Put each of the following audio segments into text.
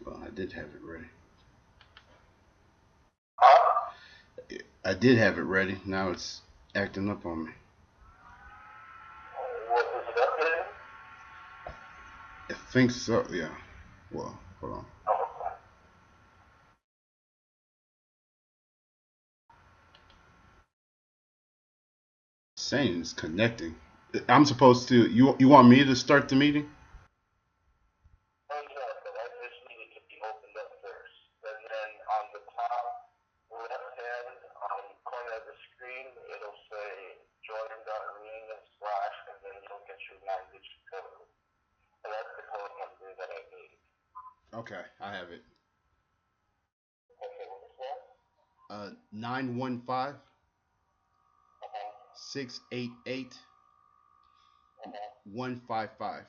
Well, I did have it ready. Huh? I did have it ready. Now it's acting up on me. What is it updating? I think so. Yeah. Well, hold on. Oh, Saying it's connecting. I'm supposed to. You want me to start the meeting? oh yeah, but I just need it to be opened up first. And then on the top left hand corner of the screen, it'll say join.arena slash, and then you'll get your 9-digit code. And that's the code number that I need. Okay, I have it. Okay, what is that? 915 Uh-huh. 688 Uh-huh. 155.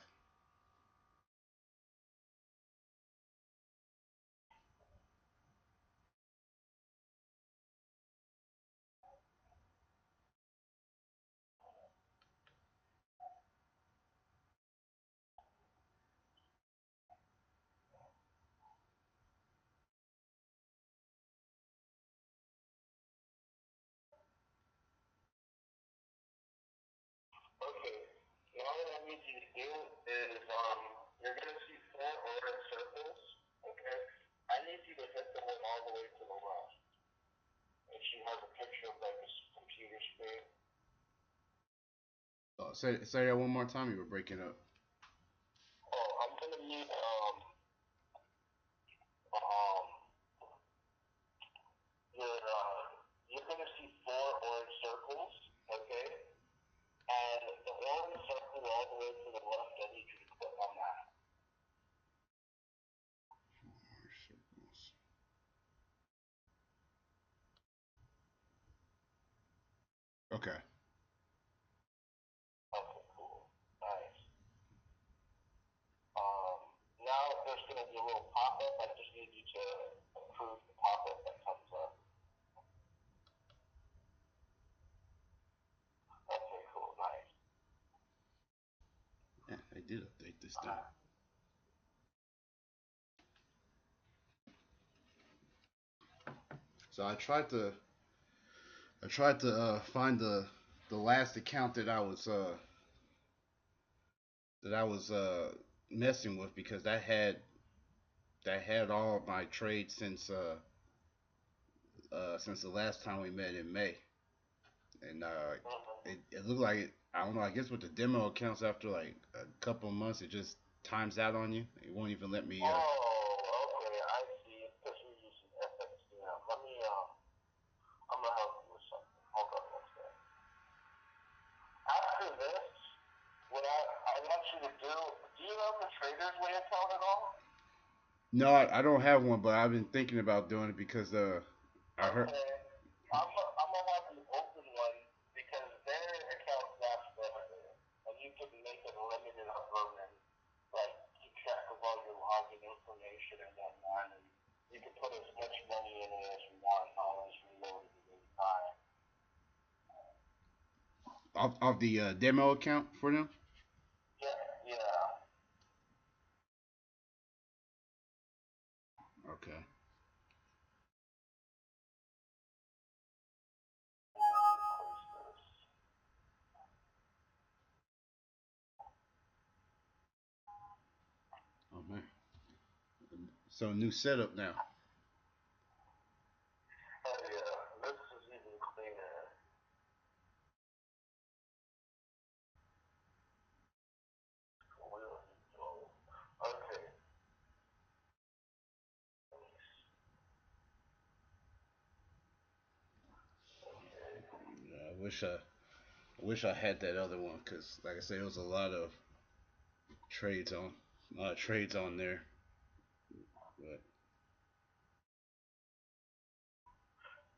Okay. Now what I need you to do is you're gonna see four orange circles. Okay. I need you to hit the one all the way to the left. And she has a picture of like a computer screen. Say that one more time. You were breaking up. Oh, I'm gonna need um you're gonna see four orange circles, okay? And the orange circle all the way to the left, I need you to click on that. Okay. Okay, cool. Nice. Um, Now there's going to be a little pop-up. I just need you to approve the pop-up that comes up. Okay, cool, nice. Yeah, they did update this thing. So I tried to find the last account that I was messing with because that had all of my trades since the last time we met in May, and it looked like I don't know. I guess with the demo accounts, after like a couple of months, it just times out on you. It won't even let me. Oh, okay, I see. It's because you're using FXDM. I'm going to help you with something. Hold on one second. After this, what I want you to do you have the Trader's Way account at all? No, I don't have one, but I've been thinking about doing it because I heard. Okay. I'm gonna have you open one because their account lasts forever, and you can make it limited on them and like keep track of all your login information and whatnot, and you can put as much money in it as you want, and always reload it at any time. Of the demo account for them. Yeah, yeah. Okay. Oh man. So new setup now. Oh yeah, this is even cleaner. Okay. Yeah, I wish I had that other one because, like I said, it was a lot of trades on there. But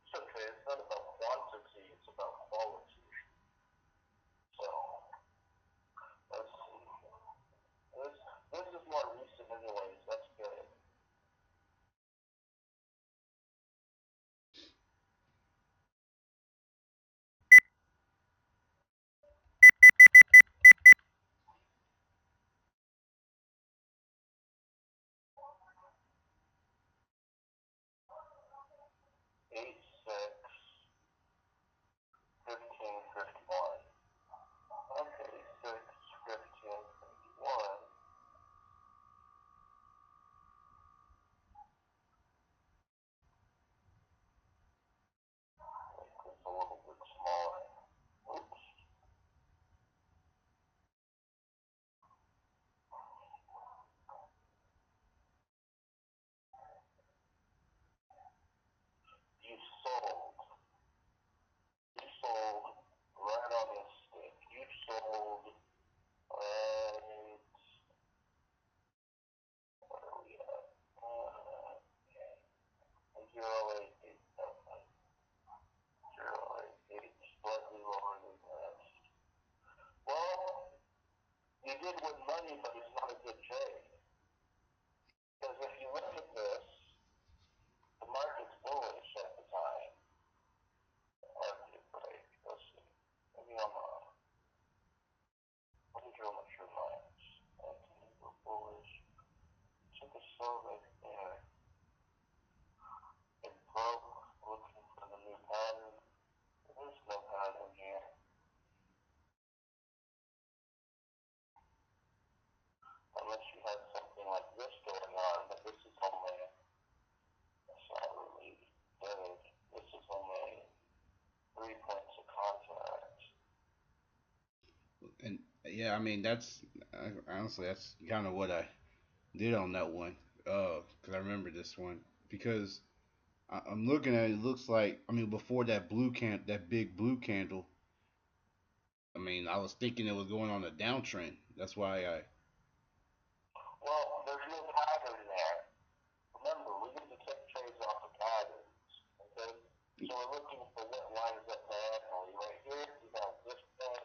It's okay. It's not about quantity. It's about quality. So let's see. This is more recent, anyways. That's good. I mean honestly that's kind of what I did on that one. Because I remember this one because I'm looking at it. It looks like I mean before that big blue candle. I mean I was thinking it was going on a downtrend. That's why I. Well, there's no pattern there. Remember, we get to take trades off of patterns. Okay? So we're looking for what lines up diagonally. Right here, you have this point,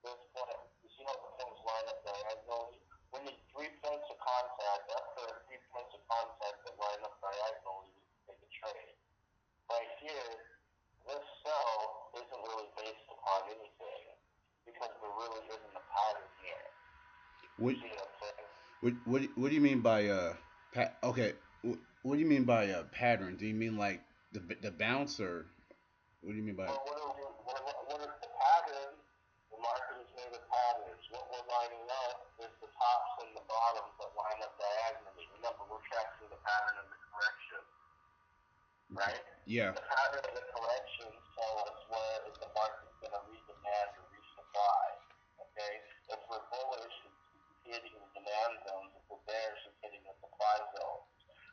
this point. You see how the points line up diagonally? We need 3 points of contact. After 3 points of contact that line up diagonally, we can take a trade. Right here, this cell isn't really based upon anything because there really isn't a pattern here. What See what I'm saying? what do you mean by okay? What do you mean by pattern? Do you mean like the bounce or what do you mean by? Well, what is the pattern? The market is made of patterns. What we're lining up is the tops and the bottoms that line up diagonally. Remember, we're tracking the pattern of the correction, right? Yeah. The pattern of the correction tell us where is the market going to read demand or resupply. Okay? If we're bullish, it's hitting the demand zones. If we're bearish, it's hitting the supply zones,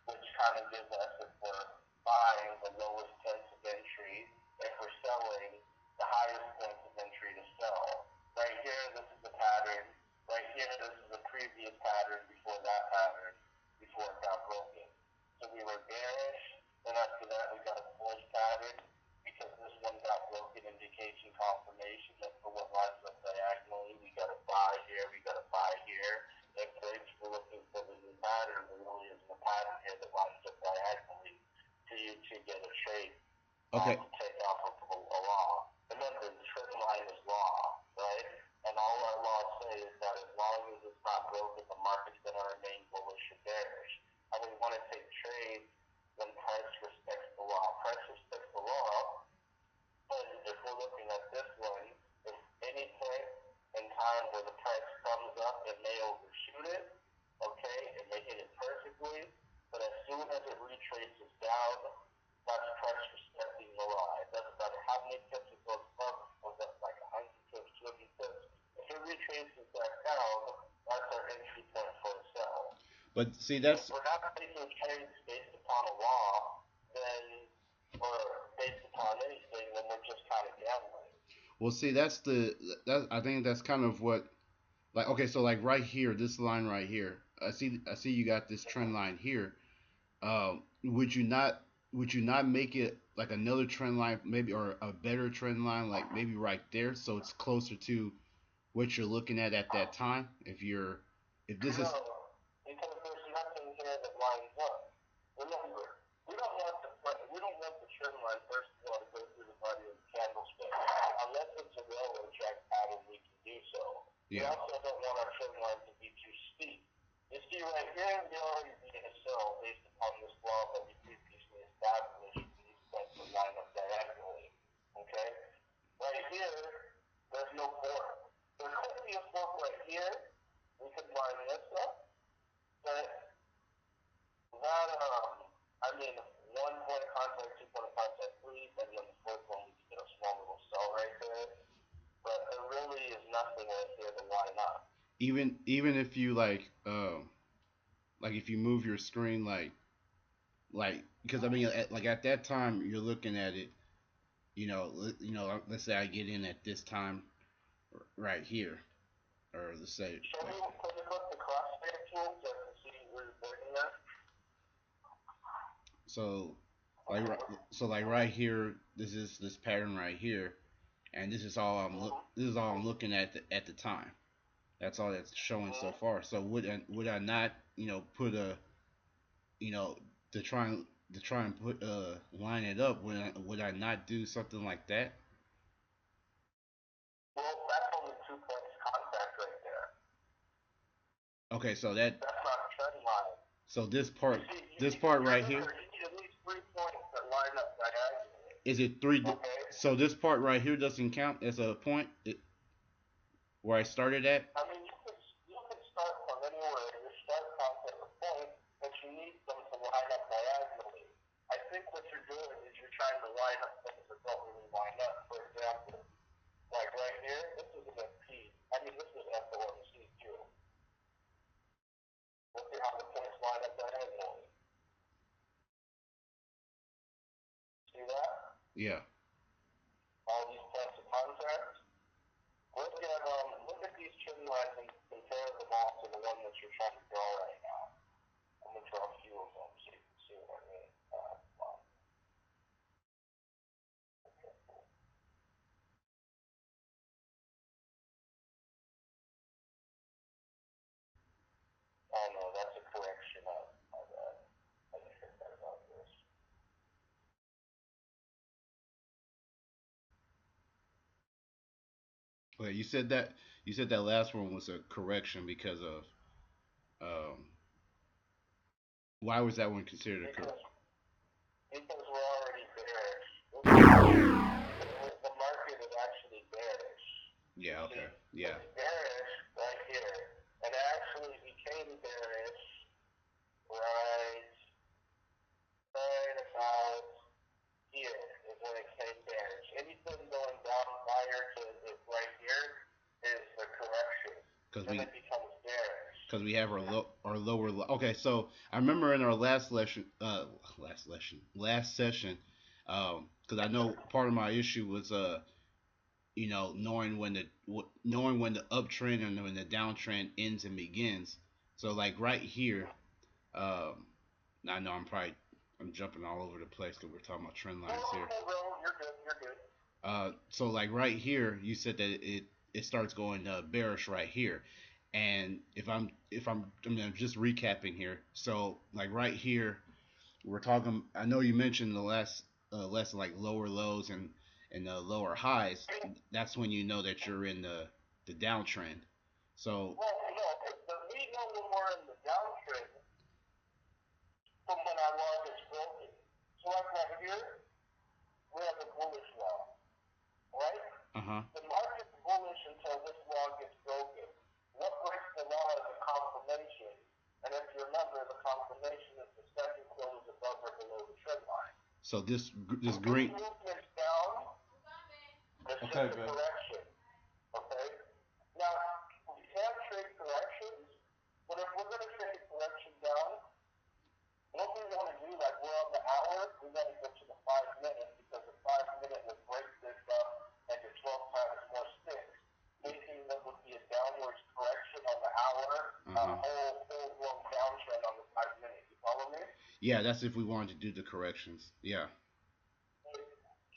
which kind of gives us, if we're buying, the lowest points of entry. If we're selling, the highest points of entry to sell. Right here, this is the pattern. Right here, this is the previous pattern before that pattern, before it got broken. So we were bearish, and after that we got a bullish pattern because this one got broken, indication confirmation that for what lines up diagonally, we got a buy here, we got a buy here. If trades we're looking for the new pattern, there really isn't a pattern here that lines up diagonally for you to get a trade Okay. to take off of a law. Remember, the trend line is law, right? And all our laws say is that as long as it's not broken, the market's going to remain bullish or bearish. And we want to take trades when price respects the law. Price respects the law, but if we're looking at this one, if any point in time where the price comes up, it may overshoot it, okay? It may hit it perfectly, but as soon as it retraces down, that's price respecting the law. It doesn't matter how many pips it goes up, like 100 pips, 200 pips. If it retraces back down, that's our entry point for a sell. But see, If we're not taking trades based upon a law, then, or based upon anything, then we're just kind of gambling. well, see, I think that's kind of what like okay, so like right here, this line right here. I see you got this trend line here. Would you not make it like another trend line maybe or a better trend line like maybe right there so it's closer to what you're looking at that time if this is No, because there's nothing here that lines up. Remember, we don't want the trend line first of all to go through the body of the candlestick. Unless it's a railroad track pattern, we can do so. We yeah. also don't want our trend line to be too steep. You see right here, we already made a sell based upon this law that we previously established. These points would line up diagonally. Okay? Right here, there's no fork. There could be a fork right here. We could line this up, but that, I mean, 1 point of contact, 2 point of contact, three, maybe on the fourth one we could get a small little cell right there. But there really is nothing right here to line up. Even if you like if you move your screen like because I mean like at that time you're looking at it let's say I get in at this time right here or let's say Show me, put it up the crossfade tool so I can see where you're pointing at. so like right here this is this pattern right here and this is all I'm looking at the time. That's all that's showing so far. So would I not put a you know to try and put line it up would I not do something like that? Well, that's only 2 points contact right there. Okay, so That's not a trend line. so You this part right here need at least 3 points that line up diagonally. is it three? Okay? So this part right here doesn't count as a point where I started at. I mean, you could start from anywhere. Your start contact a point, but you need them to line up diagonally. I think what you're doing is you're trying to line up things that don't really line up. For example, like right here, this is an P. I mean, this is FOMC too. Look at how the points line up diagonally. See that? Yeah. All these points of contact. Look at these trend lines and compare them all to the one that you're trying to draw right now. I'm gonna draw a few of them so you can see what I mean. Oh no, that's a correction of that. I didn't forget about this. Okay, you said that last one was a correction because of why was that one considered a correction? Because we're already bearish. The market is actually bearish. Yeah. See, Okay. Yeah. it's bearish right here. And it actually became bearish right about here is when it came bearish. Anything going down prior to it right here is a correction. Because Then we it becomes bearish. because we have our lower. Okay, so I remember in our last session, because I know part of my issue was knowing when the uptrend and when the downtrend ends and begins. So like right here, um, I know I'm jumping all over the place because we're talking about trend lines here. You're good. You're good. So like right here, you said that it starts going bearish right here, and I'm just recapping here. So like right here, we're talking. I know you mentioned the less like lower lows and lower highs. That's when you know that you're in the downtrend. So Well, no, we know when we're in the downtrend from when our log is broken. So like right here, we have a bullish log, right? uh-huh. The market's bullish until this log gets broken. What breaks the law is a confirmation. And if you remember, the confirmation is the second close above or below the trend line. So this If green. this movement down, it's Okay, just a babe. correction. Okay? Now, we can trade corrections, but if we're going to trade a correction down, what we want to do, like we're on the hour, we got to go to the 5 minute because the 5 minute would break this up into 12 times more sticks, making there would be a downwards correction on the hour, whole blown downtrend on the 5 minute. You follow me? Yeah, that's if we wanted to do the corrections. Yeah.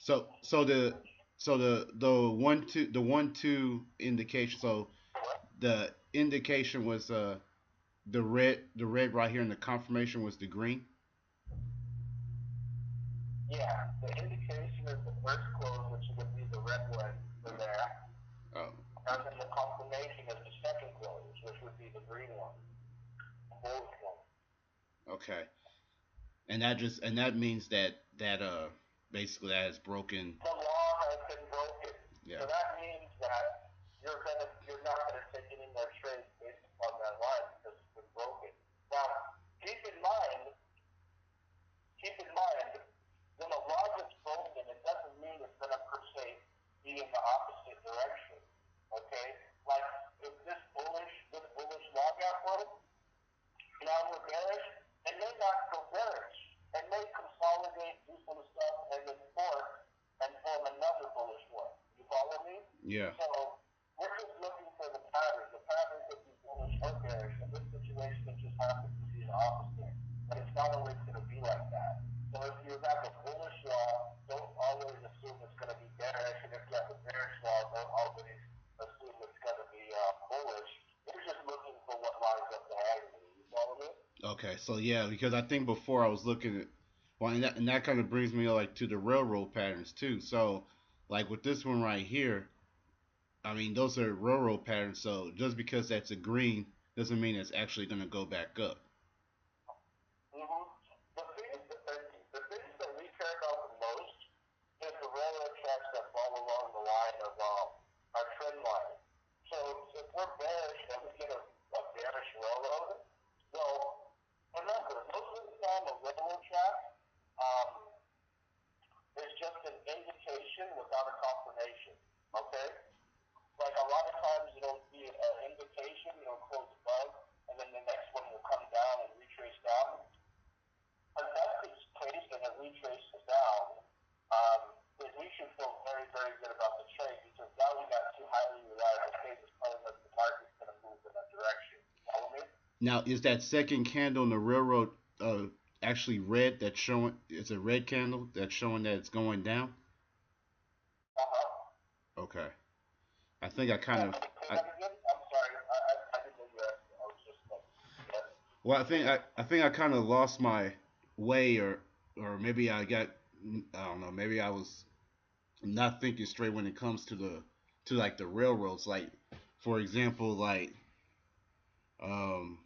So the 1 2 indication. So the indication was the red right here, and the confirmation was the green. Yeah, the indication is the first close, which would be the red one for there, Oh, and then the confirmation is the second close, which would be the green one, the bullish one. okay. And that means that basically that has broken. The law has been broken. Yeah. So that means that you're not gonna take any more trades based upon that line because it's been broken. Now, keep in mind, when a law gets broken, it doesn't mean it's gonna per se be in the opposite direction. Okay? Like if this bullish law got broke, now we're bearish, it may not go bearish. It may consolidate, do some stuff, and then fork and form another bullish one. You follow me? Yeah. So we're just looking for the pattern. The pattern could be bullish or bearish. In this situation, it just happens to be the opposite. But it's not always going to be like that. So if you have a bullish law, don't always assume it's going to be bearish. And if you have a bearish law, don't always assume it's going to be bullish. You're just looking for what lines up diagonally. You follow me? Okay. So yeah, because I think before I was looking at, well, and that kind of brings me like to the railroad patterns too. So like with this one right here, I mean those are railroad patterns. So just because that's a green doesn't mean it's actually going to go back up. Mm-hmm. The things that we care about the most is the railroad tracks that fall along the line of our trend line. So if we're bearish and we get a bearish railroad, well, remember, most of the time a railroad track um, is just an indication without a confirmation. Okay? Like a lot of times Now, is that second candle in the railroad uh, actually red? That's showing it's a red candle that's showing that it's going down. Uh-huh. Okay, I think I kind Yeah, of, say I, that again? I'm sorry. I didn't know you asked. I was just like, yeah. well, I think I kind of lost my way, or maybe I got, I don't know, maybe I was not thinking straight when it comes to to like the railroads. Like, for example, um,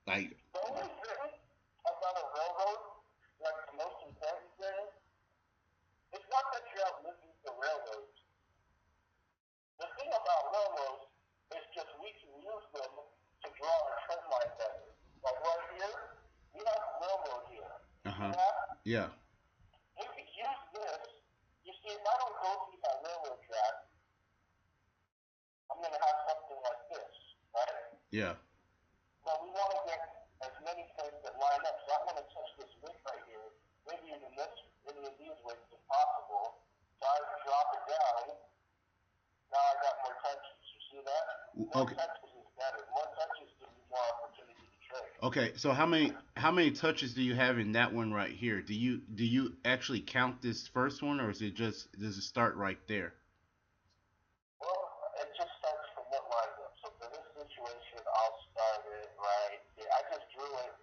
like, The only thing about a railroad, like the most important thing, it's not that you have listened to railroads. The thing about railroads is just we can use them to draw our trend line better. Like right here, we have a railroad here. uh You see huh, that? yeah, We could use this. You see, if I don't go through that railroad track, I'm going to have something like this, right? yeah, But we want to get as many things that line up. So I want to touch this wick right here, maybe even this, any of these wicks if possible. So I drop it down. Now I got more touches. You see that? More okay. touches is better. More touches give you more opportunity to trade. Okay, so how many touches do you have in that one right here? Do you actually count this first one, or is it just does it start right there? Well, it just starts from what lines up. So for this situation, I'll start it right here. I just drew it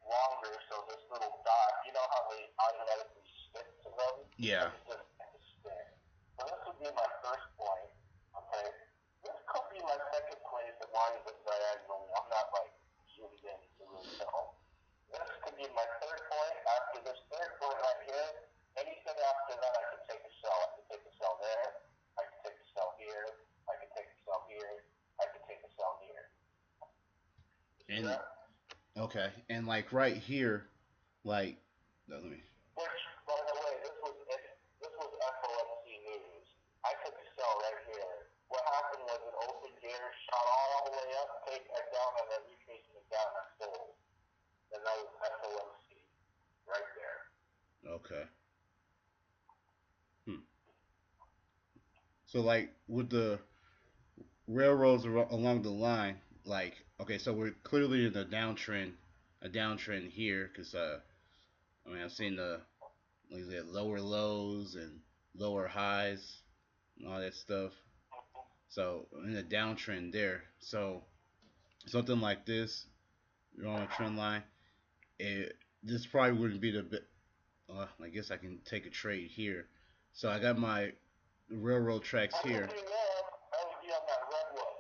longer, so this little dot, you know how they automatically stick to them? I Yeah. just didn't have to stick. So this would be my first point. Okay. This could be my second point if it lines up diagonally. I'm not like zoomed in to really tell. This could be my third point. After this third point right here, anything after that I can take a sell. I can take a sell there. I can take a sell here. I can take a sell here. I can take a sell here. You see And that? okay, and like right here, like let me. Which, by the way, this was FOMC news. I took a sell right here. What happened was it opened here, shot all the way up, take it down, and then retracing it down, I sold. And that was FOMC right there. Okay. Hmm. So like with the railroads along the line, like okay, so we're clearly in a downtrend here, because I mean I've seen the like I said, lower lows and lower highs and all that stuff. So in a downtrend there. So something like this, you're on a trend line. This probably wouldn't be the bit. I guess I can take a trade here. So I got my railroad tracks I would here. be there, I would be on that red one.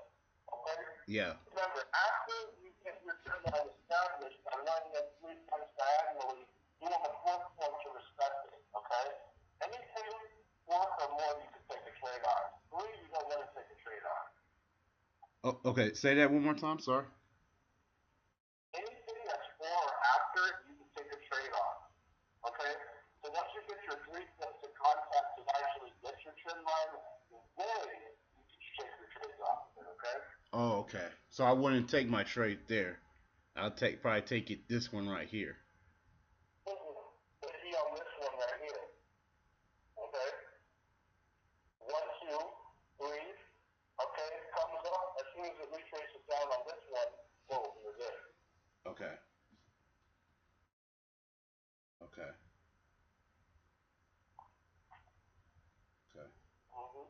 Okay? Yeah. Remember, after you get your trend line established by running it three times diagonally, you want the fourth point to respect it. Okay? Anything fourth or more, you can take a trade on. Three, you don't want to take a trade on. Oh, okay. Say that one more time. Sorry. Anything that's four or after, you can take a trade on. Okay? So once you get your three points of contact to actually get your trend line, then you can take your trades off of it. Okay? Oh, okay. So I wouldn't take my trade there. I'll probably take it this one right here. Maybe on this one right here. Okay? One, two, three. Okay, comes up. As soon as it retraces down on this one, boom, you're there. Okay. Okay. Okay. Mm-hmm.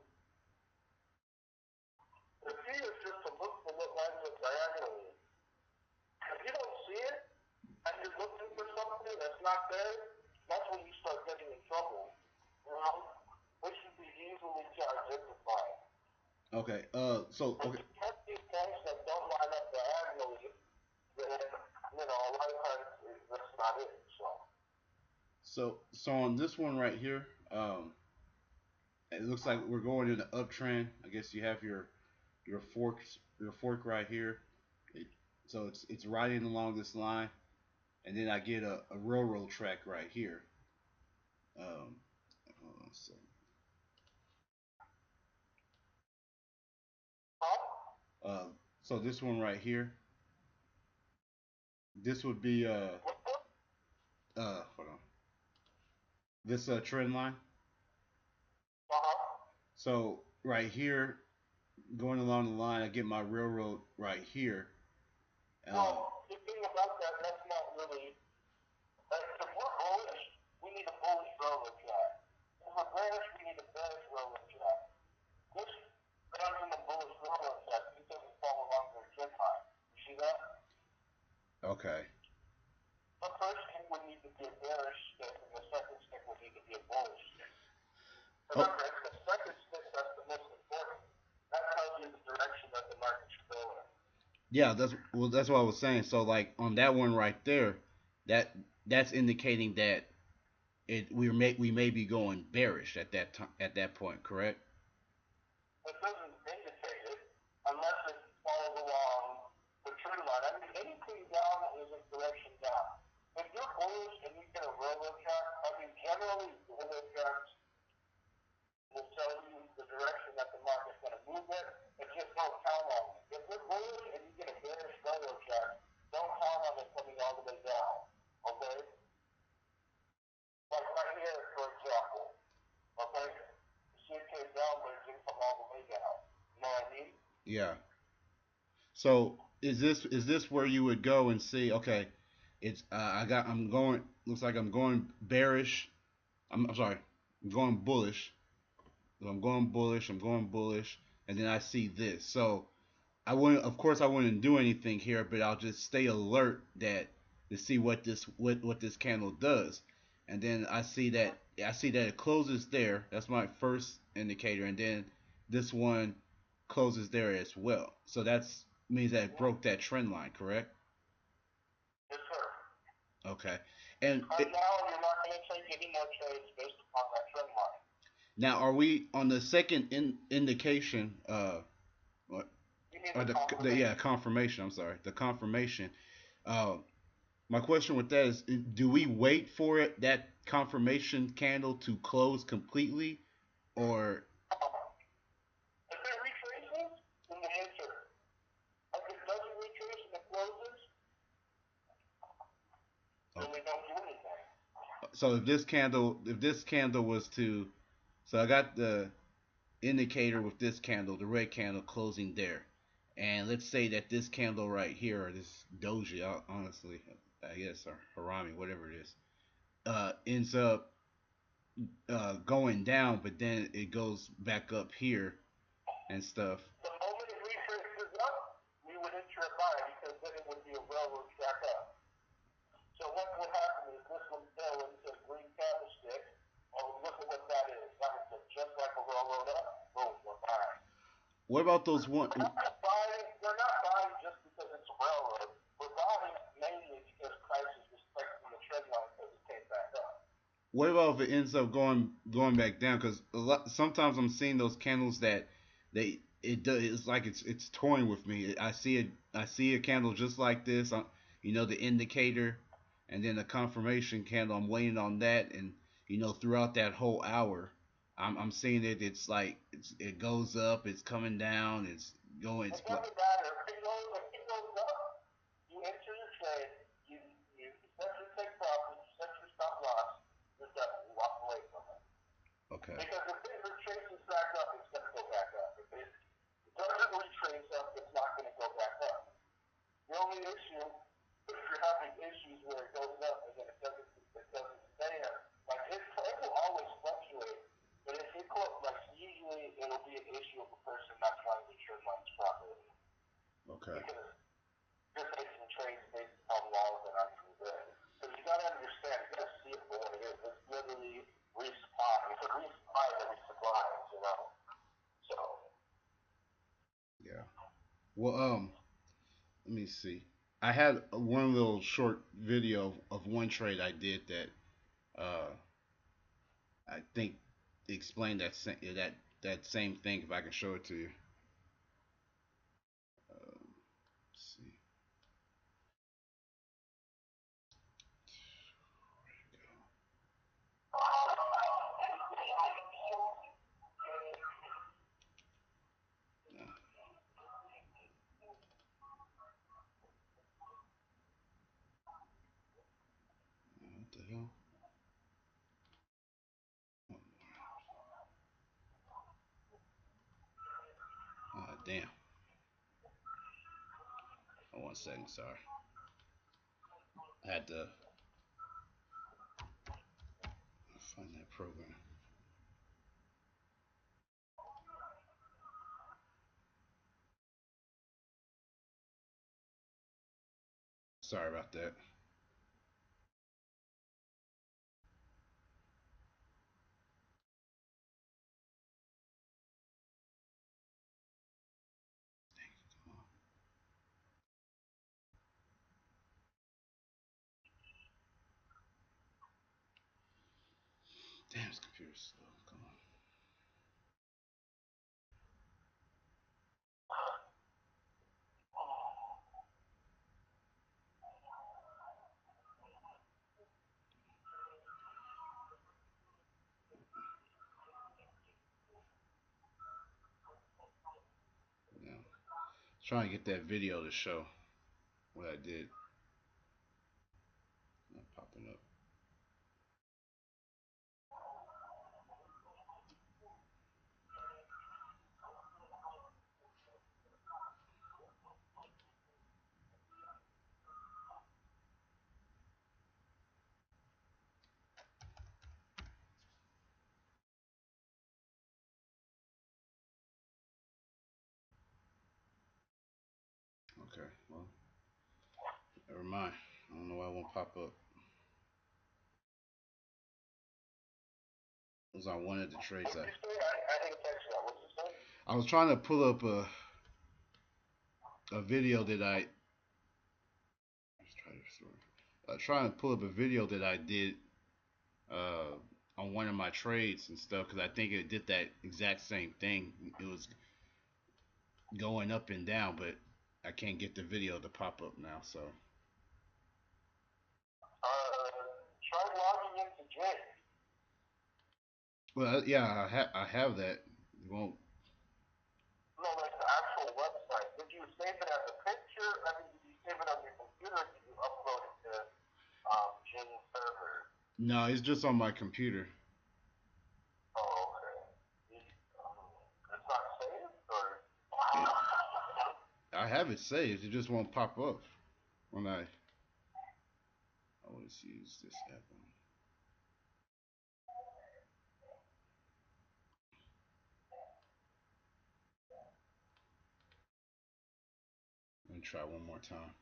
The key is just to look for what lines up diagonally. If you don't see it, and you're looking for something that's not there, that's when you start getting in trouble. You know? Which should be easily to identify. Okay. So If okay. you get these points that don't line up diagonally, then, a lot of times that's not it. So, So on this one right here, it looks like we're going in the uptrend. I guess you have your fork right here. It, so it's riding along this line, and then I get a railroad track right here. Um, hold on a second. huh? So this one right here, this would be hold on, this trend line. Uh-huh. So right here, going along the line, I get my railroad right here, Um, Well, the thing about that, that's not really. If we're bullish, we need a bullish railroad track. If we're bearish, we need a bearish railroad track. This runs in the bullish railroad track. It doesn't fall along their trend line. You see that? okay. The first stick would need to be a bearish stick, and the second stick would need to be a bullish stick. Oh, Remember, it's the second stick that's the most important. That tells you the direction that the market should go in. yeah, that's what I was saying. So like on that one right there, that that's indicating that we may be going bearish at that time at that point, correct? It doesn't indicate it unless it follows along the trend line. I mean, anything down is a direction down. If you're bullish and you get a railroad track, I mean, generally, railroad tracks will tell you the direction that the market's going to move in, and just don't count on it. If you're bullish and you get a bearish railroad track, don't count on it coming all the way down. Okay? Like right here, for example. Okay? You see it came down, but it didn't come all the way down. You know what I mean? Yeah. So is this where you would go and see? Okay, it's I'm going. Looks like I'm going bearish. I'm sorry. I'm going bullish. I'm going bullish. I'm going bullish, and then I see this. So I wouldn't. Of course, I wouldn't do anything here, but I'll just stay alert that to see what this candle does, and then I see that it closes there. That's my first indicator, and then this one closes there as well. So that's means that it broke that trend line, correct? Yes, sir. Okay. And And now you're not going to take any more trades based upon that trend line. now are we on the second indication? What? You need Or a the confirmation. yeah confirmation. I'm sorry, the confirmation. Uh, my question with that is, do we wait for it that confirmation candle to close completely, or If it retraces, then the answer. If it doesn't retrace and it closes, then we don't do anything. so if this candle was to, so I got the indicator with this candle, the red candle closing there, and let's say that this candle right here, or this doji, honestly, I guess, or harami, whatever it is, ends up going down, but then it goes back up here and stuff. The moment it retraces up, we would enter a buy because then it would be a railroad track up. So what would happen is this would go into a green candlestick. Oh, look at what that is. That is just like a railroad up. Boom, we're buying. What about those one? We're not buying just because it's a railroad. We're buying mainly because price is respecting the trend line because it came back up. What about if it ends up going back down? Because sometimes I'm seeing those candles that it does. It's like it's toying with me. I see a candle just like this. The indicator, and then the confirmation candle. I'm waiting on that, and throughout that whole hour, I'm seeing it. It's like it goes up. It's coming down. It's going. It doesn't matter. If it goes up, you enter your trade, you essentially take profit, you set your stop loss, you're done. You walk away from it. Okay. Because if it retraces back up, it's going to go back up. If it doesn't retrace up, it's not going to go back up. The only issue, if you're having issues where it goes up and then it doesn't stay up, like it will always fluctuate. But if it goes, like usually it'll be an issue of a person not trying to trade lines properly. Okay. Because you're making trades based upon laws that aren't even good. So you gotta understand, you gotta see it for what it is. It's literally resupply. It's a resupply that resupplies. So Yeah. Well, let me see. I had one little short video of one trade I did that uh, I think explained that same thing. If I can show it to you. Let's see. What the hell? Oh, damn. Oh, 1 second, sorry. I had to find that program. Sorry about that. Damn, this computer's slow. Come on. Yeah. Trying to get that video to show what I did. Not popping up. Okay, well, never mind. I don't know why it won't pop up. It was on one of the trades. I was trying to pull up a video that trying to pull up a video that I did uh, on one of my trades and stuff because I think it did that exact same thing. It was going up and down, but I can't get the video to pop up now. So Try logging into Jig. well, yeah, I have that. It won't. No, like the actual website. Did you save it as a picture? I mean, did you save it on your computer? Or did you upload it to Jing server? No, it's just on my computer. Oh, okay. It's not saved, or? It, I have it saved. It just won't pop up when I always use this app. Let me try one more time.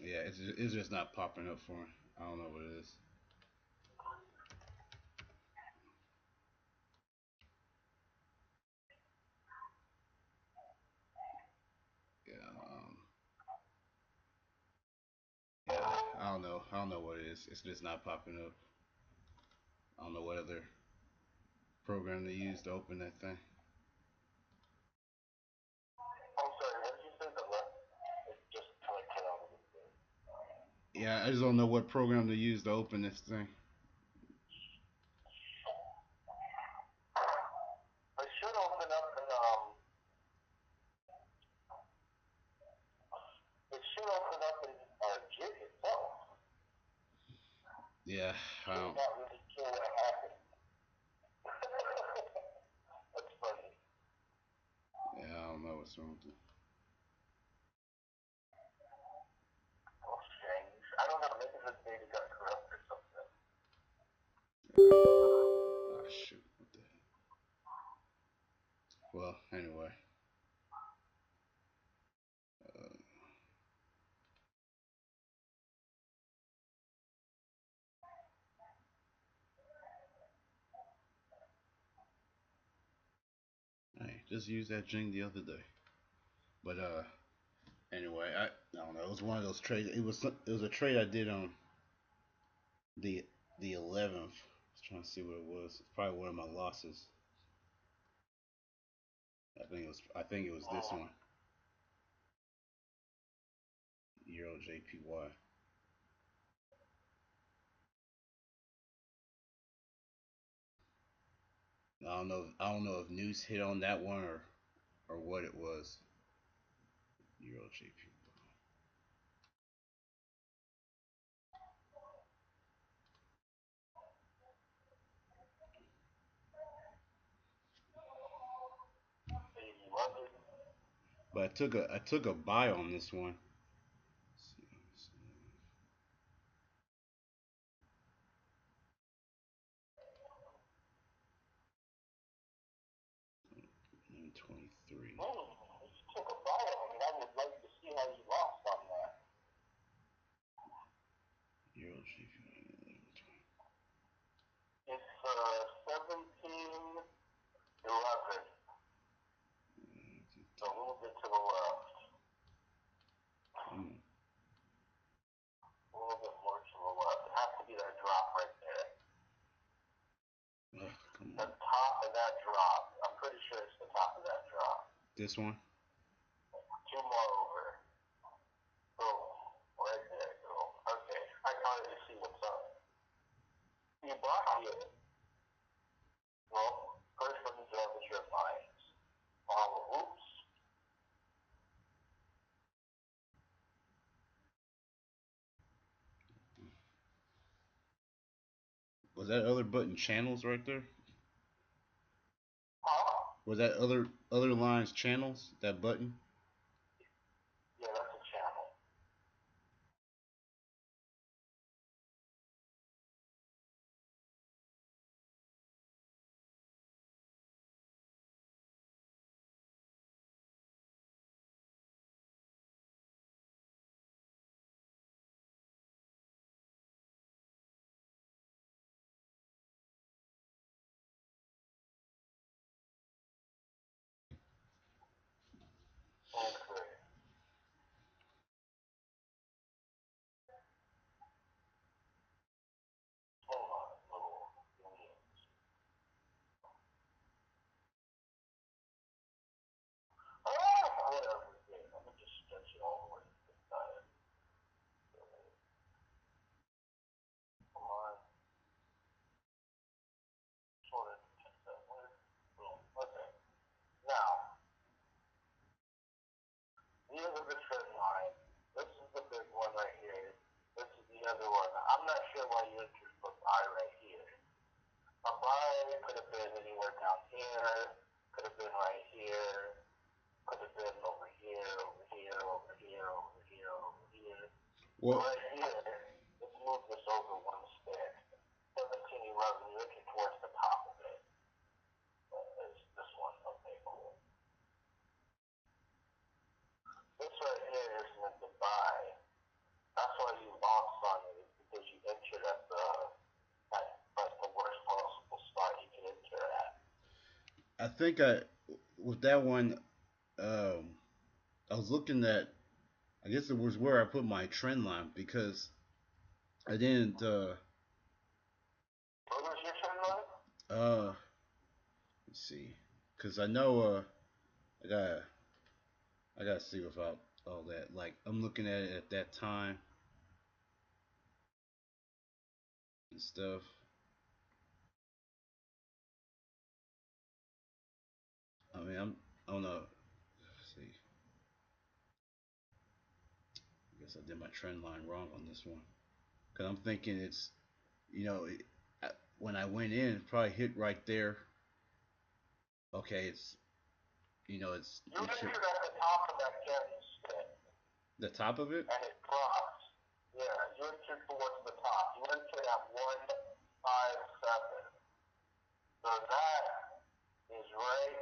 Yeah, it's just not popping up for me. I don't know what it is. Yeah, yeah, I don't know. I don't know what it is. It's just not popping up. I don't know what other program they use to open that thing. I'm sorry, what did you say? It just kind of cut out a little bit. Yeah, I just don't know what program to use to open this thing. It should open up in Jig itself. Yeah, I I'm don't. not really sure what happened. That's funny. Yeah, I don't know what's wrong with it. Oh, strange. I don't know. Maybe the data got corrupt or something. Ah, shoot. What the heck? Well, anyway. Uh, hey, just used that Jing the other day. But anyway, I don't know. It was one of those trades. It was a trade I did on the the 11th. I was trying to see what it was. It's probably one of my losses. I think it was this one. Euro JPY. I don't know. I don't know if News hit on that one or what it was. Euro JPY. But I took a buy on this one. Let's see, 923. You took a buy. I mean, I would like to see how you lost on that. Euro JPY. It's 1711. So a little bit to the left. Come on. A little bit more to the left. It has to be that drop right there. Come The on. top of that drop. I'm pretty sure it's the top of that drop. This one? Two more over. Boom. Right there. Boom. Okay. I can already see what's up. You bought it. Well, first let me grab the trip lines. Oops. Was that other button channels right there? Huh? Was that other lines channels? That button? Yeah, that's a channel. Okay. Hold on, little Indians. Whatever. Yeah, let me just stretch it all the way to the side. Come on. Sort of check that way. Boom. Okay. Now, these are the trend line. This is the big one right here. This is the other one. I'm not sure why you entered the buy right here. A buy could have been anywhere down here. Could have been right here. Could have been over here, over here, over here, over here, over here. Well, Right here, let's move this over one stick. 1711, you're looking towards the top of it. Is this one. Okay, cool. This right here is meant to buy. That's why you lost on it, because you entered at the worst possible spot you can enter at. I think with that one, I was looking at. I guess it was where I put my trend line because I didn't. What was your trend line? Let's see, because I know I gotta see without all that. Like I'm looking at it at that time and stuff. I mean, I don't know. Let's see. I guess I did my trend line wrong on this one because I'm thinking it's you know it, when I went in, it probably hit right there. Okay, it's You it should entered at the top of that candlestick, the top of it. and it dropped. Yeah, you entered towards the top. You entered at 157. So that is right,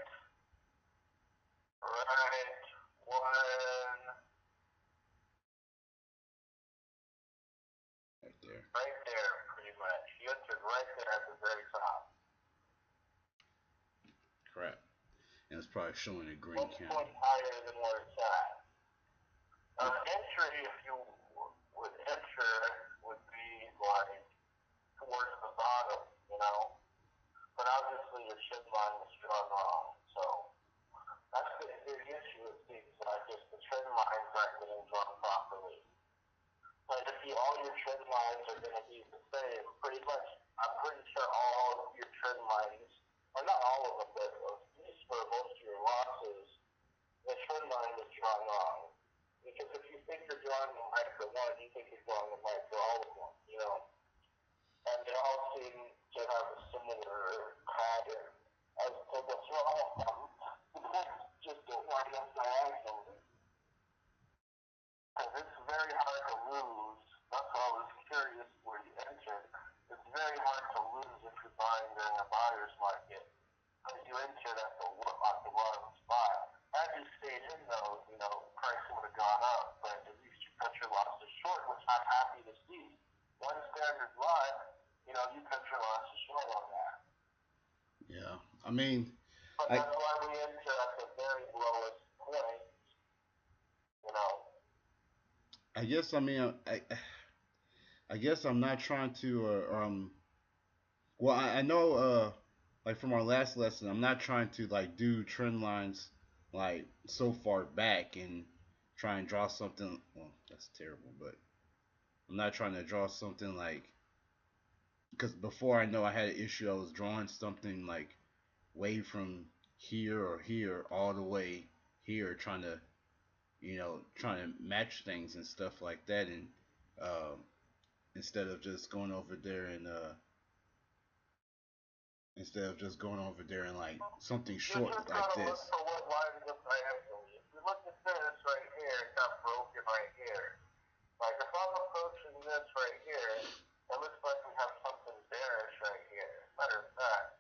Right there. right there, pretty much. You entered right there at the very top. Crap. And it's probably showing a green 1 candle. point higher than where it's at. Entry, if you would enter, would be like towards the bottom, you know? But obviously your trend line was drawn wrong. So that's the issue, it seems like, is the trend lines aren't getting drawn properly. guarantee all your trend lines are going to be the same. Pretty much, I'm pretty sure all of your trend lines, or not all of them, but at least for most of your losses, the trend line is drawn wrong. Because if you think you're drawing the line for one, you think you're drawing the line for all of them, you know? And they all seem to have a similar pattern as to what's wrong with them. Just don't line up diagonally. Because it's very hard to lose. That's why I was curious where you entered. It's very hard to lose if you're buying during a buyer's market. Because you entered at the wrong spot. Had you stayed in though, you know, price would have gone up, but at least you cut your losses short, which I'm happy to see. One standard lot, you know, you cut your losses short on that. Yeah. I mean, But I that's why we enter at the very lowest point, you know. I guess I mean I guess I'm not trying to well I know like from our last lesson I'm not trying to like do trend lines like so far back and try and draw something, well that's terrible, but I'm not trying to draw something like, because before I know I had an issue, I was drawing something like way from here or here all the way here, trying to, trying to match things and stuff like that, and um, instead of just going over there and like something You short just like gotta look this. for what lines up diagonally. If you look at this right here, it got broken right here. Like if I'm approaching this right here, it looks like we have something bearish right here. Matter of fact,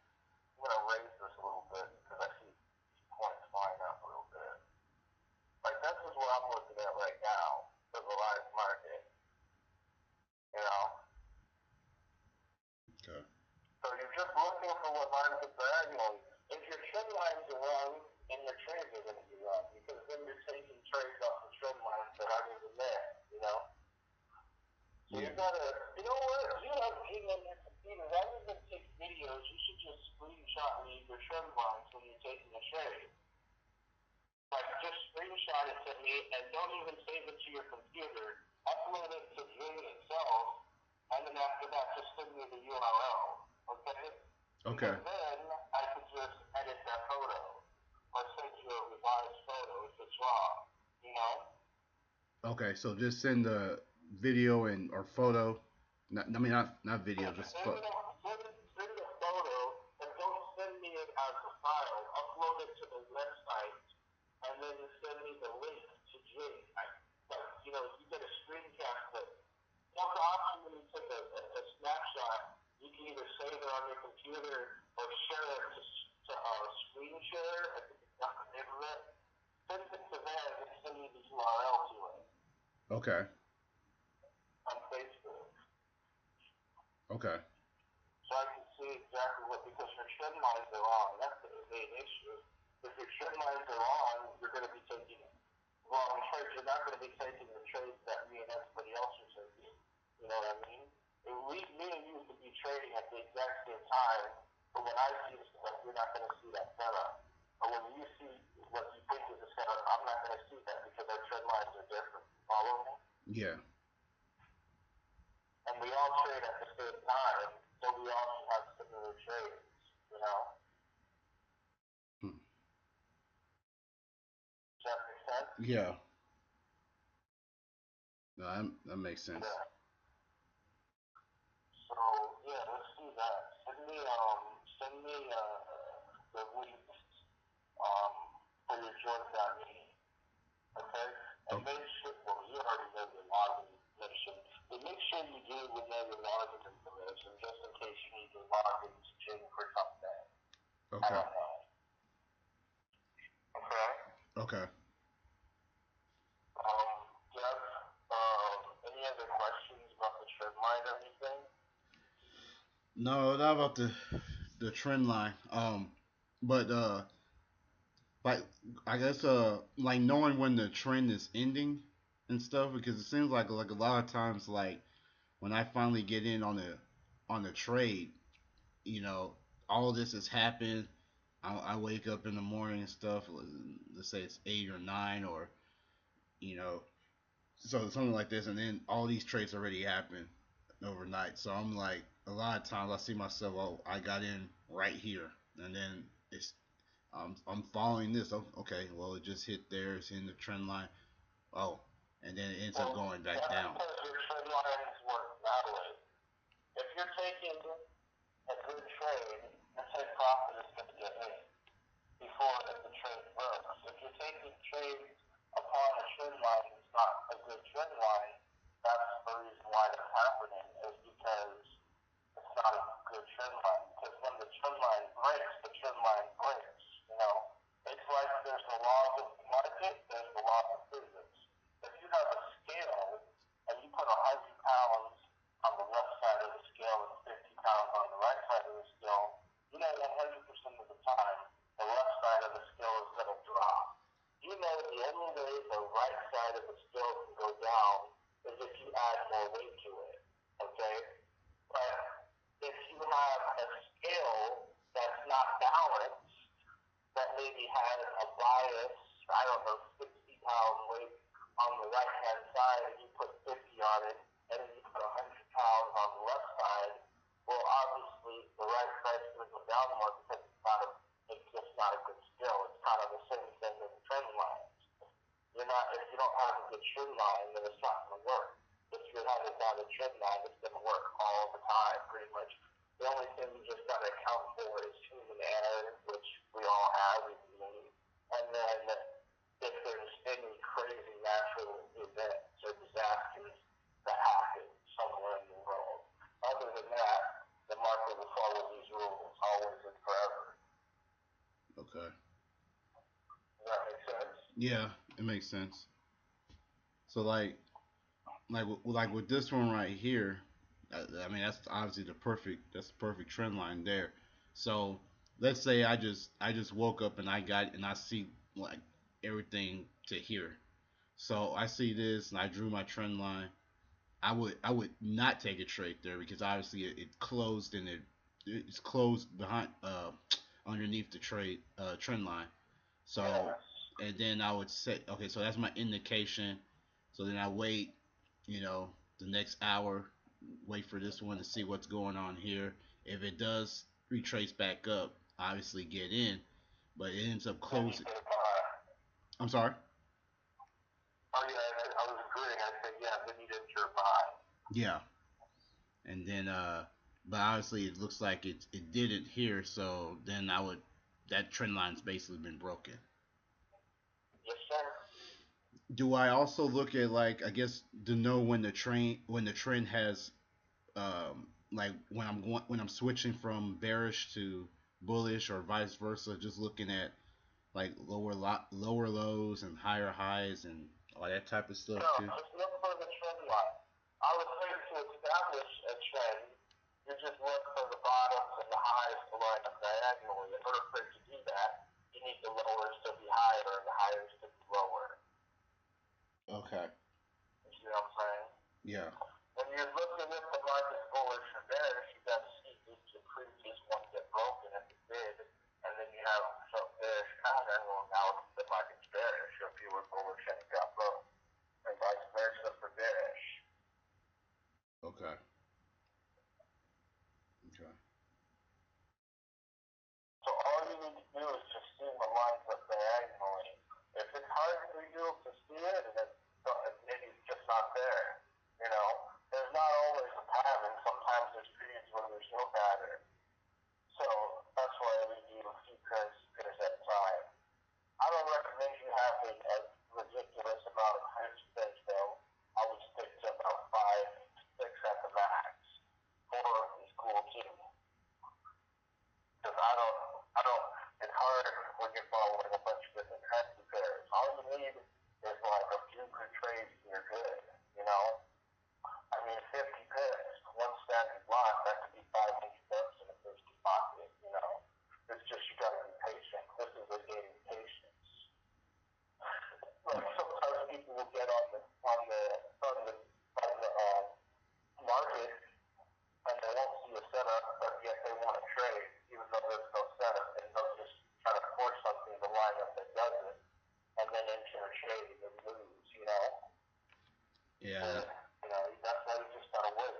I'm gonna raise this a little bit because I see points flying up a little bit. Like this is what I'm looking at right now for the live market. You know? Okay. So you're just looking for what lines up diagonally. If your trend lines are wrong, then your trades are going to be wrong because then you're taking trades off the trend lines that aren't even there, you know? So you Yeah. gotta, you know what? You have data on your computer. Rather than take videos, you should just screenshot me your trend lines when you're taking a trade. Like just screenshot it to me and don't even save it to your computer. Upload it to Zoom itself, and then after that, just send me the URL. Okay? Okay. Because then I could just edit that photo or send you a revised photo if it's wrong. You know? Okay. So just send the video and or photo. Not, I mean not video, Yeah, just send a photo and don't send me it as a file. Upload it to the website and then send me the link to Jake. You get a screencast clip. That's the option when you take a snapshot. You can either save it on your computer or share it to screen share. I think it's got the name of it. Send it to them and send me the URL to it Okay. on Facebook. Okay. So I can see exactly because your trend lines are wrong. That's the main issue. If your trend lines are wrong, you're going to be taking wrong trades. You're not going to be taking the trades that me and everybody else are taking. You know what I mean? Me and you could be trading at the exact same time, but when I see the setup, you're not going to see that setup. But when you see what you think is a setup, I'm not going to see that because our trend lines are different. Follow me? Yeah. And we all trade at the same time, so we all should have similar trades, you know? Hmm. Does that make sense? Yeah. No, that makes sense. Yeah. So, yeah, let's do that. Send me the links, for your joint.me, okay? And Okay. make sure, well, you already know your login information, but make sure you do know your login information just in case you need to log into Jing for something. I Okay. don't know. Okay? Okay. Jeff, any other questions about the trend line or anything? No, not about the trend line. But like I guess like knowing when the trend is ending and stuff, because it seems like a lot of times like when I finally get in on the trade, all this has happened. I wake up in the morning and stuff. Let's say it's 8 or 9, or you know, So something like this, and then all these trades already happen overnight. So I'm like, a lot of times I see myself, oh, I got in right here, and then I'm following this. Oh, okay, well it just hit there, it's in the trend line. Oh, and then it ends up Well, going back that's down. because your trend lines work that way. If you're taking a good trade, your take profit is going to get in before the trade works. If you're taking trades upon a trend line that's not a good trend line, that's the reason why that's happening, is because it's not a good trend line. Because when the trend line breaks, the trend line breaks. You know, it's like there's the laws of the market, there's the laws of physics. If you have a scale and you put 100 pounds on the left side of the scale and 50 pounds on the right side of the scale, you know 100% of the time the left side of the scale is going to drop. You know the only way the right side of the scale can go down is if you add more weight to it. Okay? But if you have a scale that's not balanced, that maybe has a bias, I don't know, 60 pound weight on the right hand side, and you put 50 on it, and then you put 100 pounds on the left side, well, obviously the right side is going to go down more because it's just not a good scale. It's kind of the same thing as the trend line. If you don't have a good trend line, then it's not going to work. If you have a bad trend line, it's going to work all the time, pretty much. The only thing you just got to account for is human error, which we all have, we believe. And then if there's any crazy natural events or disasters that happen somewhere in the world. Other than that, the market will follow these rules always and forever. Okay. Does that make sense? Yeah, it makes sense. So like with this one right here, I mean that's obviously the perfect trend line there. So let's say I just woke up and I see like everything to here. So I see this and I drew my trend line. I would not take a trade there because obviously it closed and it's closed behind underneath the trend line. So Yes. and then I would say okay, so that's my indication. So then I wait, the next hour, wait for this one to see what's going on here. If it does retrace back up, obviously get in, but it ends up Then you closing. get a buy. I'm sorry. Oh yeah, I was agreeing. I said, yeah, then you did your buy. Yeah, and then but obviously it looks like it didn't here, so then I would that trend line's basically been broken. Yes, sir. Do I also look at like I guess to know when the trend has like when I'm switching from bearish to bullish or vice versa, just looking at like lower lows and higher highs and all that type of stuff No, too. just look for the trend line. I would say to establish a trend, you just look for the bottoms and the highs to line up diagonally. In order for it to do that, you need the lowers to be higher and the highs to be lower. Okay. You see what I'm saying? Yeah. When you're looking at the market bullish or bearish, you got to see each the previous one get broken if it did, and then you have some bearish counter. Well, now the market's bearish. If you were bullish and it got broke, and vice versa for bearish. Okay. Okay. So all you need to do is just see what lines up diagonally. If it's hard for you to see it, and maybe it's just not there. There's not always a pattern. Sometimes there's periods where there's no pattern. So that's why we do a few pairs at a time. I don't recommend you having a ridiculous amount of hedge space though. I would stick to about 5, 6 at the max. 4 is cool too. Because I don't, it's hard when you're following a bunch of different currency pairs. All you need is like a few good trades and you're good, you know? I mean, 50 pairs, one standard lot, that could be 500 bucks in a 50 pocket, you know? It's just you gotta be patient. Yeah, And, that's why you just gotta wait.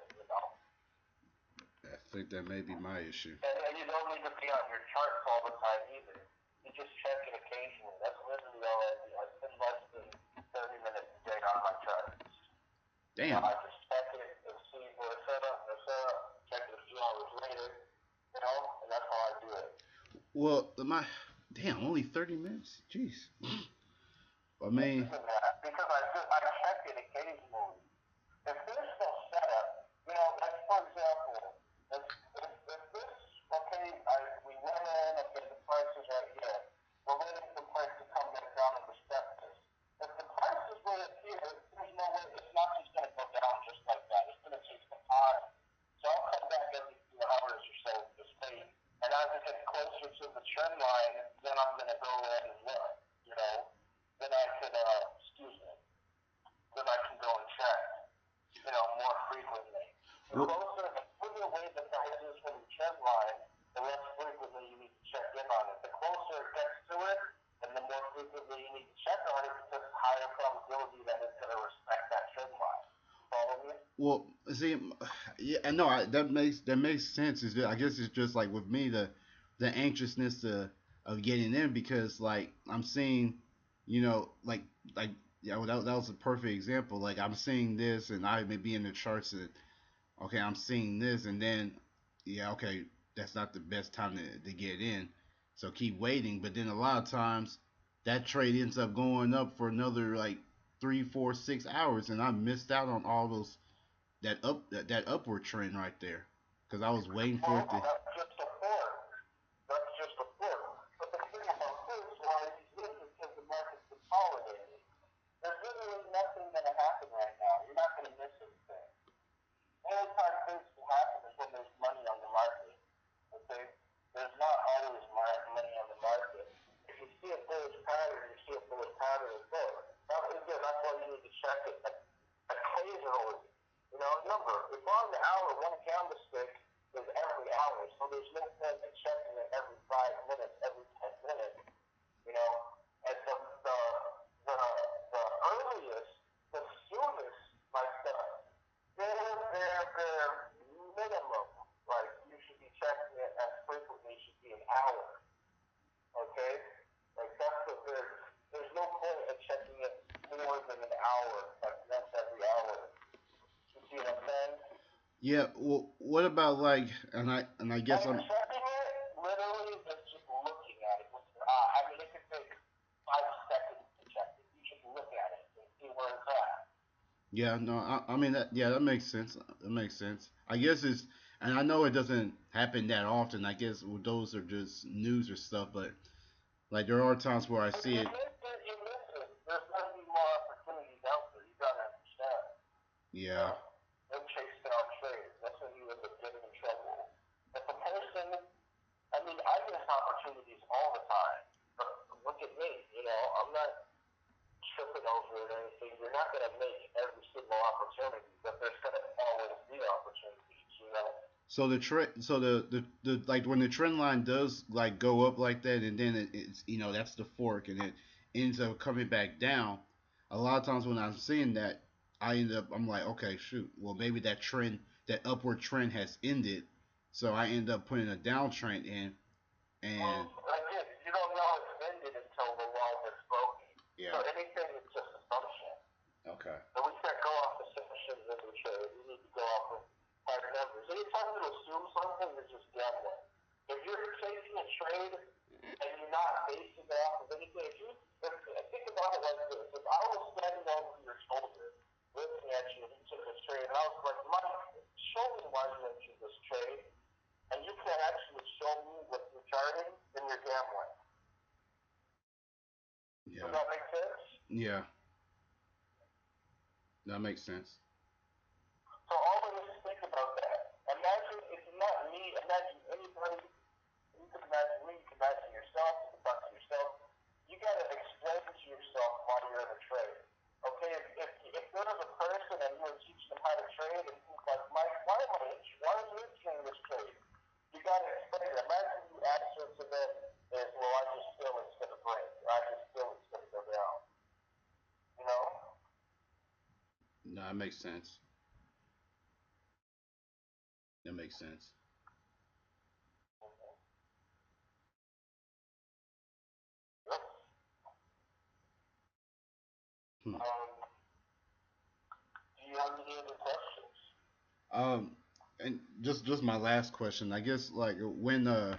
I think that may be my issue. And you don't need to be on your charts all the time either. You just check it occasionally. That's literally all I do. I spend less than 30 minutes a day on my charts. Damn. I just check it and see where it's set up, check it a few hours later, and that's how I do it. Well, my damn, only 30 minutes. Jeez. I mean, Less than that, because I check it occasionally. If there's no setup, like for example, if this, okay, we went in, okay, the price is right here. We're waiting for the price to come back down and respect this. If the price is right up here, there's no way, it's not just going to go down just like that. It's going to take some time. So I'll come back every few hours or so to wait. And as it gets closer to the trend line, then I'm going to go in and look, then I could, excuse me, then I can go and check, more frequently. The well, closer, the further away the price is from the trend line, the less frequently you need to check in on it. The closer it gets to it, and the more frequently you need to check on it, because it's higher probability that it's going to respect that trend line. Follow me? well, see, yeah, I know that makes sense. I guess it's just like with me the anxiousness of getting in because like I'm seeing, like yeah, well, that was a perfect example. Like I'm seeing this, and I may be in the charts and okay, I'm seeing this, and then yeah, okay, that's not the best time to get in, so keep waiting. But then a lot of times that trade ends up going up for another like 3, 4, 6 hours, and I missed out on all those that upward trend right there because I was waiting for Well, it to. that's just a fork. That's just a fork. But the thing about this, why this is because the market's consolidating. There's literally nothing going to happen right now. You're not going to miss anything. The only time things will happen is when there's money on the market. Okay? There's not always money on the market. If you see a bullish pattern, you see a bullish pattern is there. That's why you need to check it occasionally. Remember, if on the hour, one candlestick is every hour, so there's no point in checking it every 5 minutes, every 10 minutes. You know, and the, the earliest, the soonest, like the bare minimum, like you should be checking it as frequently should be an hour. Okay? Like there's no point in checking it more than an hour, like once every hour. You see what I'm saying? Yeah, well, what about like, and I guess And I'm checking it, literally, is just looking at it with your eye. I mean, it could take 5 seconds to check it. You should look at it and see where it's at. yeah, no, I mean that yeah, that makes sense. That makes sense. I guess it's and I know it doesn't happen that often. I guess those are just news or stuff, but like there are times where I But see you it. miss it, you miss it. There's going to be more opportunities out there. You got to understand. You Yeah, know, no chase down trades. That's when you end up getting in trouble. If a person, I mean, I miss opportunities all the time. But look at me. I'm not tripping over it or anything. You're not going to make every single opportunity, but there's going to always be opportunities. so the like when the trend line does like go up like that, and then it's that's the fork, and it ends up coming back down. A lot of times when I'm seeing that, I'm like, okay, shoot, well maybe that upward trend has ended, so I end up putting a downtrend in, Well, and again, you don't know it's ended until the line is broken. So yeah, anything is just assumption. okay, And we can't go off assumptions in the trade. We need to go off of hard numbers. Anytime you assume something, you're just gambling. If you're chasing a trade and you're not basing it off of anything, think about it like this. If I was standing over your shoulder, looking at you, and you took a trade, and I was like, Mike, show me why you entered this trade, and you can't actually show me what you're charting, then you're gambling. Does yeah, that make sense? yeah, that makes sense. So always think about that. Imagine it's not me, imagine anybody, you can imagine me, you can imagine yourself, you can talk to yourself. You gotta explain to yourself why you're in a trade. Okay, if there was a person and you were teaching them how to trade and he's like, Mike, why are you entering this trade? You gotta explain it. Imagine the answer to them is, well, I just feel it's gonna break. I just feel it's gonna go down. You know? No, that makes sense. That makes sense. Yep. Hmm. Do you have any other questions? Um, and just my last question. I guess like when I,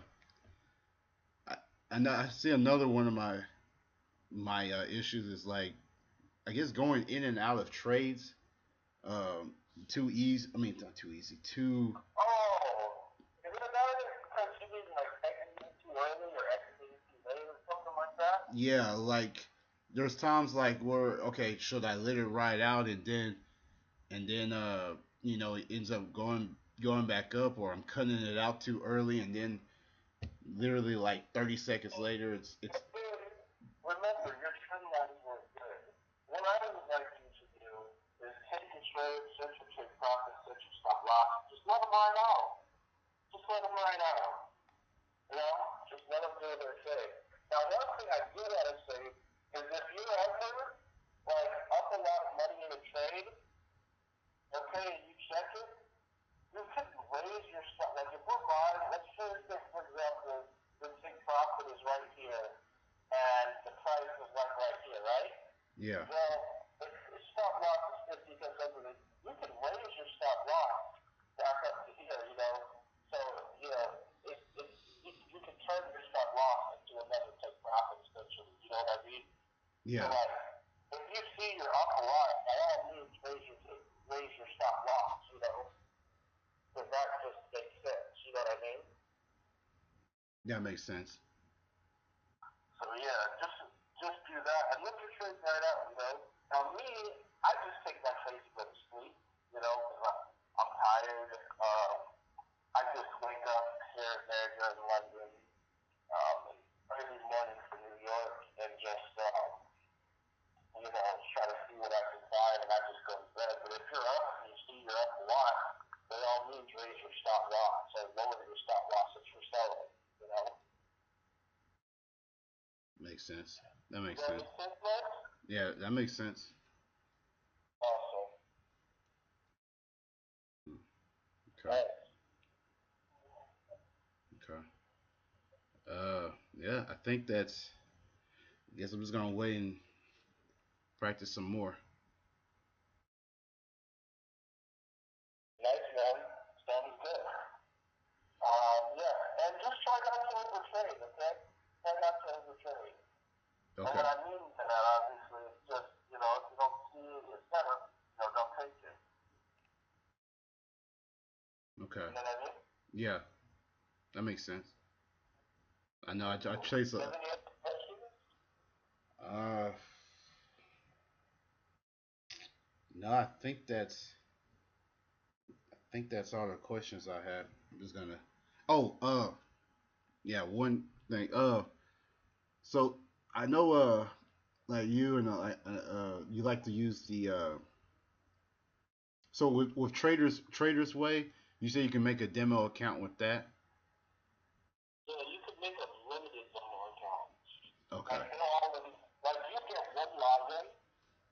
I see another one of my issues is like I guess going in and out of trades. Too easy. I mean, not too easy. Too Oh, is it about it because you mean like exiting too early or exiting too late or something like that? yeah. Like there's times like where okay, should I let it ride out and then it ends up going back up, or I'm cutting it out too early, and then literally like 30 seconds later, it's Remember, your trend lines were good. What I would like you to do is take your trade, set your take profit, set your stop loss. Just let them ride out. Just let them ride out. You know, just let them do their thing. Now, one thing I do want to say is if you're ever like up a lot of money in a trade, okay, and you check it, you can raise your stop. Like if we're buying, let's say, for example, the take profit is right here, and the price is like right here, right? yeah, Well, if stop loss is 50 cents over it, you can raise your stop loss back up to here, you know. So, you know, you can turn your stop loss into another take profit essentially. You know what I mean? So yeah, like, if you see you're up a lot, by all means raise your stop loss, you know, because that just makes sense. You know what I mean? that makes sense. So yeah, just do that and look your trades right out. You know. Now me, I just take my trades and go to sleep. You know, because I'm tired. I just wake up here and there during London, early morning for New York, and just try to see what I can find, and I just go to bed. But if you're up and you see you're up a lot, by all means raise your stop loss. So lower your stop loss if you're selling. You know. Makes sense. That makes Does that sense. make sense, Max? Yeah, that makes sense. Awesome. Okay. Thanks. Okay. Yeah, I think that's. I guess I'm just gonna wait and practice some more. Nice, man. Sounds good. Yeah, and just try not to overtrade, okay? Try not to overtrade. And Okay. what I mean to that, obviously, is just, if you don't see it, it's better, don't take it. Okay. You know what I mean? Yeah, that makes sense. I know. I Cool. chase You a. have any other questions? Uh, no, I think that's all the questions I have. I'm just gonna. Oh, yeah. One thing. So I know. Like you and you like to use the. So with Traders Way, you say you can make a demo account with that. Yeah, you could make a limited demo account. Okay. Like, you get one login.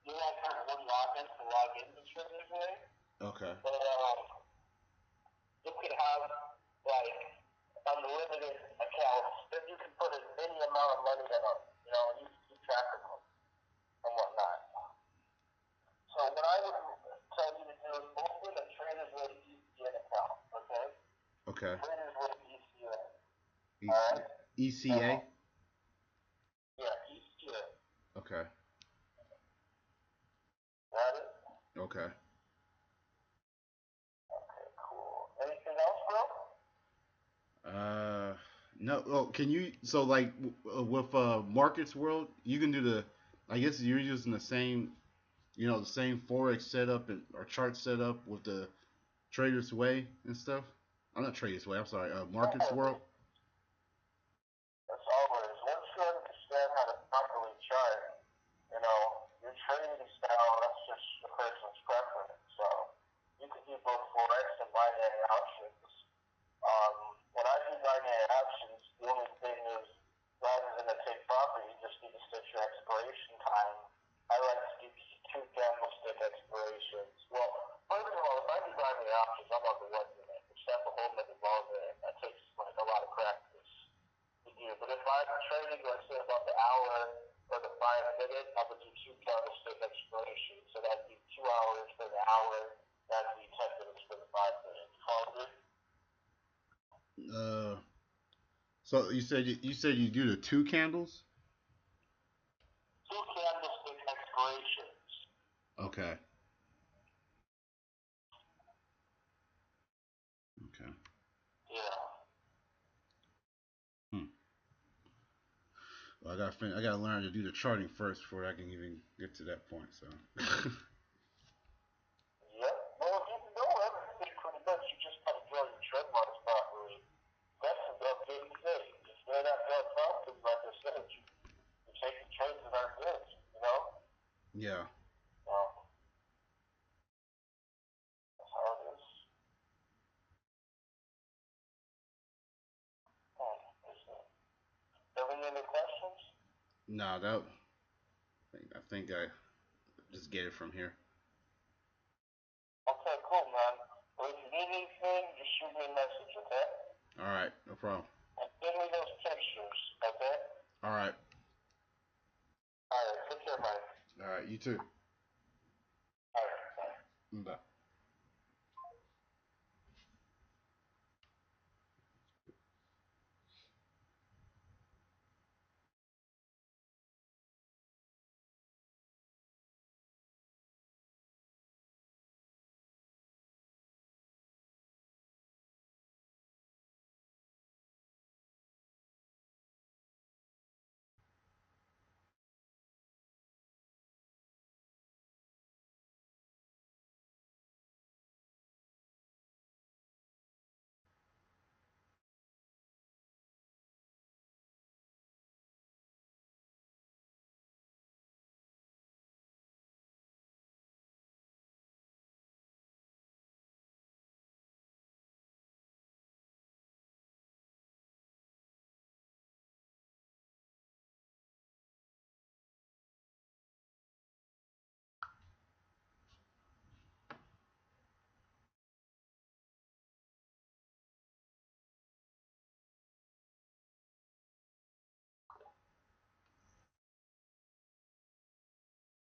You like have one login to log into Traders Way. Okay. But, you could have, like, unlimited accounts that you can put in any amount of money in them, and you can keep track of them and whatnot. So what I would tell you to do is open a Traders Way ECN account, okay? Okay. Traders Way ECN, E- alright? ECA. Yeah, ECN. Okay. Got it? Okay. Okay, cool. Anything else, bro? Uh, no. Oh, can you? So like with Markets World, you can do the. I guess you're using the same, the same forex setup or chart setup with the Traders Way and stuff. I'm not Traders Way. I'm sorry. Markets World. As always, once you understand how to properly chart, your trading style, that's just the person's preference. So you can do both forex and binary options. When I do binary options, the only thing is, rather than a take profit, you just need to set your expiration time. I like to do two candlestick expirations. Well, many options. I'm on the one minute. It's not the whole minute long there. That takes like a lot of practice to do. But if I'm training, let's say about the hour or the 5 minute, I would do 2 candlestick explorations. So that'd be 2 hours for the hour. That'd be 10 minutes for the 5 minutes. Follow me? So you do the 2 candles? 2 candlestick explorations. Okay. Okay. Yeah. Well, I gotta learn to do the charting first before I can even get to that point. So. Yep. Well, if you know everything pretty much, you just gotta draw your trend lines properly. That's a big thing. If they're not done properly, like I said, you take the trades that aren't good, you know? Yeah. That's how it is. Any questions? No, I think I just get it from here. Okay, cool, man. Well, if you need anything, just shoot me a message, okay? All right, no problem. And send me those pictures, okay? All right. All right, take care, man. All right, you too.